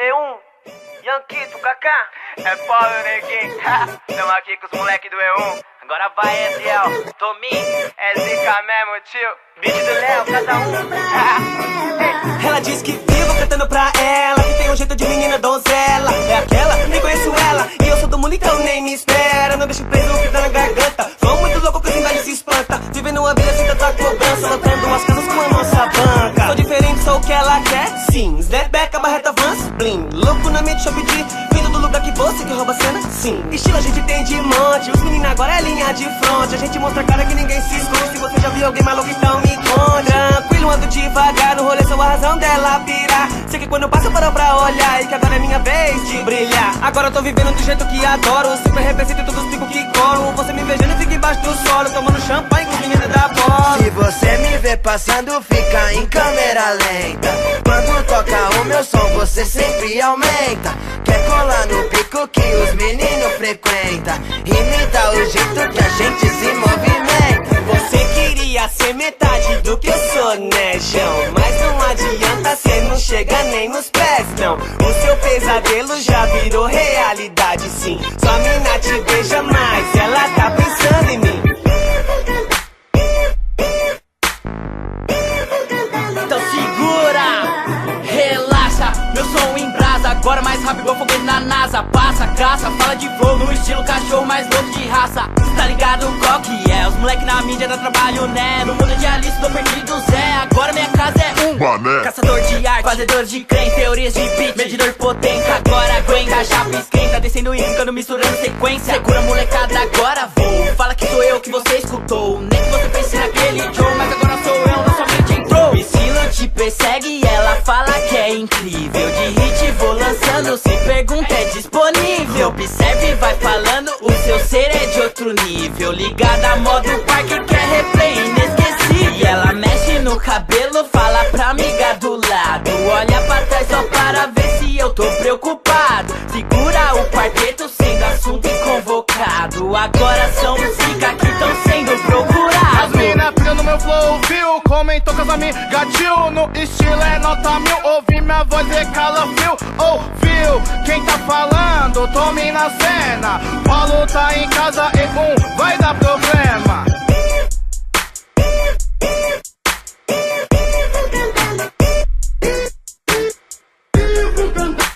E1, Yanquito, Kaká. É Paulo Neguinho, tamo aqui com os moleque do E1. Agora vai, Eziel, Tominho, é zica mesmo, tio. Beat do Léo, cada um. Ela diz que vivo cantando pra ela, que tem um jeito de menina donzela. É aquela, nem conheço ela, e eu sou do mundo então nem me espera. Não deixo preso o que tá na garganta, vão muito louco que os inveja se espanta. Vivendo uma vida sem tanta cobrança, lotando as casas com a nossa banca. Sou diferente, sou o que ela quer, sim. Snapback, a barreta Vans, bling. Louco na mente, eu pedi, vindo do lugar que você que rouba a cena, sim. Estilo a gente tem de monte, os meninos agora é linha de fronte. A gente mostra a cara que ninguém se esconde. Se você já viu alguém maluco, então me conte. Tranquilo, ando devagar, no rolê sou a razão dela pirar. Sei que quando eu passo parou pra olhar, e que agora é minha vez de brilhar. Agora eu tô vivendo do jeito que adoro, super represento todos os picos que colo. Você me invejando e fica embaixo do solo, tomando champanhe com os meninos da bola. Se você me vê passando, fica em câmera lenta. Quando toca o meu som, você sempre aumenta. Quer colar no pico que os meninos frequentam, imita o jeito que a gente se movimenta. Você queria ser metade do que eu sou, né, João? Mas não adianta, cê não chega nem nos pés, não. O seu pesadelo já virou realidade, sim. Sua mina te beija mais, ela tá pensando em mim. Então segura, relaxa, meu som em brasa. Agora mais rápido, igual foguete na NASA. Passa, caça, fala de flow no estilo cachorro mais louco de raça. Tá ligado qual que é? Os moleque na mídia dá trabalho, né? No mundo de Alice, tô perdido, Zé. Agora minha casa é um Mané. caçador de arte, fazedor de creme, teorias de beat, medidor de potência. Agora aguenta, a chapa esquenta, descendo e ficando, misturando sequência. Segura molecada, agora vou. Fala que sou eu que você escutou, nem que você pense naquele Joe, mas agora sou eu, na sua mente entrou. O estilo te persegue, ela fala que é incrível. De hit vou lançando, se pergunta é disponível. Observe, vai falando, o seu ser é de outro nível. Ligada a modo parque, quer replay inesquecível. E ela mexe no cabelo, fala pra amiga do lado. Olha pra trás só para ver se eu tô preocupado. Segura o quarteto sendo assunto e convocado. Agora são os zica que tão sendo procurados. As mina piram no meu flow, viu? Comentou com as amigas, tio. No estilo é nota 1000. Ouvi minha voz e calafrio. Ouviu? Quem tá falando? Tome na cena. Paulo tá em casa e vai dar problema. Canta.